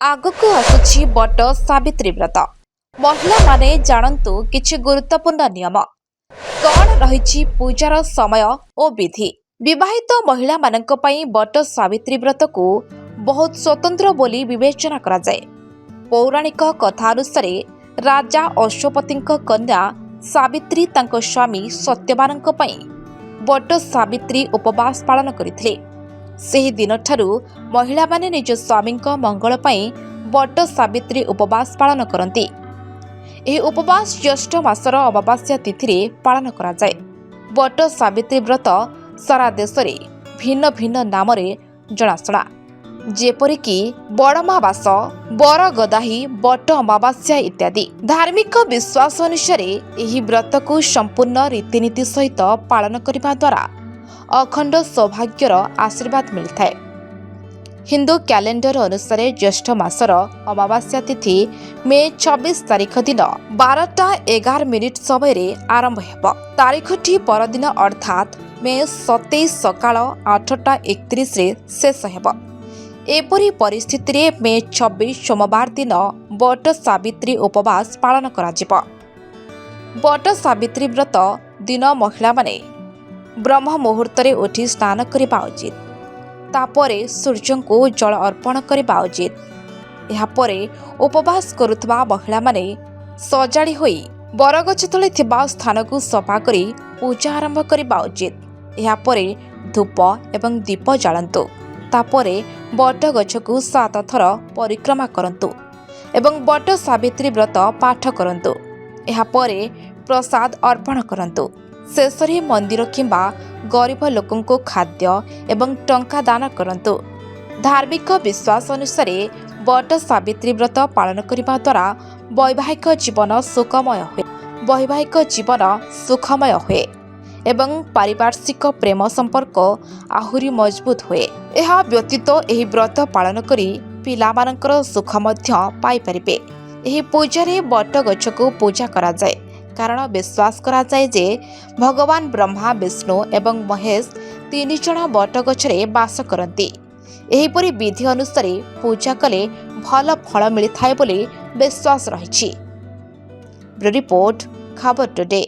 ଆଗକୁ ଆସୁଛି ବଟ ସାବିତ୍ରୀ ବ୍ରତ। ମହିଳାମାନେ ଜାଣନ୍ତୁ କିଛି ଗୁରୁତ୍ୱପୂର୍ଣ୍ଣ ନିୟମ। କ'ଣ ରହିଛି ପୂଜାର ସମୟ ଓ ବିଧି। ବିବାହିତ ମହିଳାମାନଙ୍କ ପାଇଁ ବଟ ସାବିତ୍ରୀ ବ୍ରତକୁ ବହୁତ ସ୍ୱତନ୍ତ୍ର ବୋଲି ବିବେଚନା କରାଯାଏ। ପୌରାଣିକ କଥା ଅନୁସାରେ ରାଜା ଅଶ୍ୱପତିଙ୍କ କନ୍ୟା ସାବିତ୍ରୀ ତାଙ୍କ ସ୍ୱାମୀ ସତ୍ୟବାନଙ୍କ ପାଇଁ ବଟ ସାବିତ୍ରୀ ଉପବାସ ପାଳନ କରିଥିଲେ। ସେହି ଦିନଠାରୁ ମହିଳାମାନେ ନିଜ ସ୍ୱାମୀଙ୍କ ମଙ୍ଗଳ ପାଇଁ ବଟ ସାବିତ୍ରୀ ଉପବାସ ପାଳନ କରନ୍ତି। ଏହି ଉପବାସ ଜ୍ୟେଷ୍ଠ ମାସର ଅମାବାସ୍ୟା ତିଥିରେ ପାଳନ କରାଯାଏ। ବଟ ସାବିତ୍ରୀ ବ୍ରତ ସାରା ଦେଶରେ ଭିନ୍ନ ଭିନ୍ନ ନାମରେ ଜଣାଶୁଣା, ଯେପରିକି ବଡ଼ମାବାସ, ବରଗଦାହି, ବଟ ଅମାବାସ୍ୟା ଇତ୍ୟାଦି। ଧାର୍ମିକ ବିଶ୍ୱାସ ଅନୁସାରେ ଏହି ବ୍ରତକୁ ସମ୍ପୂର୍ଣ୍ଣ ରୀତିନୀତି ସହିତ ପାଳନ କରିବା ଦ୍ୱାରା ଅଖଣ୍ଡ ସୌଭାଗ୍ୟର ଆଶୀର୍ବାଦ ମିଳିଥାଏ। ହିନ୍ଦୁ କ୍ୟାଲେଣ୍ଡର ଅନୁସାରେ ଜ୍ୟେଷ୍ଠ ମାସର ଅମାବାସ୍ୟା ତିଥି ମେ 26 ତାରିଖ ଦିନ 12:11 ସମୟରେ ଆରମ୍ଭ ହେବ। ତାରିଖଟି ପରଦିନ ଅର୍ଥାତ୍ ମେ 27 ସକାଳ 8:31ରେ ଶେଷ ହେବ। ଏପରି ପରିସ୍ଥିତିରେ ମେ 26 ସୋମବାର ଦିନ ବଟ ସାବିତ୍ରୀ ଉପବାସ ପାଳନ କରାଯିବ। ବଟ ସାବିତ୍ରୀ ବ୍ରତ ଦିନ ମହିଳାମାନେ ବ୍ରହ୍ମ ମୁହୂର୍ତ୍ତରେ ଉଠି ସ୍ନାନ କରିବା ଉଚିତ। ତାପରେ ସୂର୍ଯ୍ୟଙ୍କୁ ଜଳ ଅର୍ପଣ କରିବା ଉଚିତ। ଏହାପରେ ଉପବାସ କରୁଥିବା ମହିଳାମାନେ ସଜାଡ଼ି ହୋଇ ବରଗଛ ତଳେ ଥିବା ସ୍ଥାନକୁ ସଫା କରି ପୂଜା ଆରମ୍ଭ କରିବା ଉଚିତ। ଏହାପରେ ଧୂପ ଏବଂ ଦୀପ ଜାଳନ୍ତୁ। ତାପରେ ବଟ ଗଛକୁ 7 ଥର ପରିକ୍ରମା କରନ୍ତୁ ଏବଂ ବଟ ସାବିତ୍ରୀ ବ୍ରତ ପାଠ କରନ୍ତୁ। ଏହାପରେ ପ୍ରସାଦ ଅର୍ପଣ କରନ୍ତୁ। ଶେଷରେ ମନ୍ଦିର କିମ୍ବା ଗରିବ ଲୋକଙ୍କୁ ଖାଦ୍ୟ ଏବଂ ଟଙ୍କା ଦାନ କରନ୍ତୁ। ଧାର୍ମିକ ବିଶ୍ୱାସ ଅନୁସାରେ ବଟ ସାବିତ୍ରୀ ବ୍ରତ ପାଳନ କରିବା ଦ୍ୱାରା ବୈବାହିକ ଜୀବନ ସୁଖମୟ ହୁଏ ଏବଂ ପାରିପାର୍ଶ୍ୱିକ ପ୍ରେମ ସମ୍ପର୍କ ଆହୁରି ମଜବୁତ ହୁଏ। ଏହା ବ୍ୟତୀତ ଏହି ବ୍ରତ ପାଳନ କରି ପିଲାମାନଙ୍କର ସୁଖ ମଧ୍ୟ ପାଇପାରିବେ। ଏହି ପୂଜାରେ ବଟ ଗଛକୁ ପୂଜା କରାଯାଏ, କାରଣ ବିଶ୍ୱାସ କରାଯାଏ ଯେ ଭଗବାନ ବ୍ରହ୍ମା, ବିଷ୍ଣୁ ଏବଂ ମହେଶ 3 ଜଣ ବଟ ଗଛରେ ବାସ କରନ୍ତି। ଏହିପରି ବିଧି ଅନୁସାରେ ପୂଜା କଲେ ଭଲ ଫଳ ମିଳିଥାଏ ବୋଲି ବିଶ୍ୱାସ ରହିଛି। ବ୍ୟୁରୋ ରିପୋର୍ଟ, ଖବର ଟୁଡେ।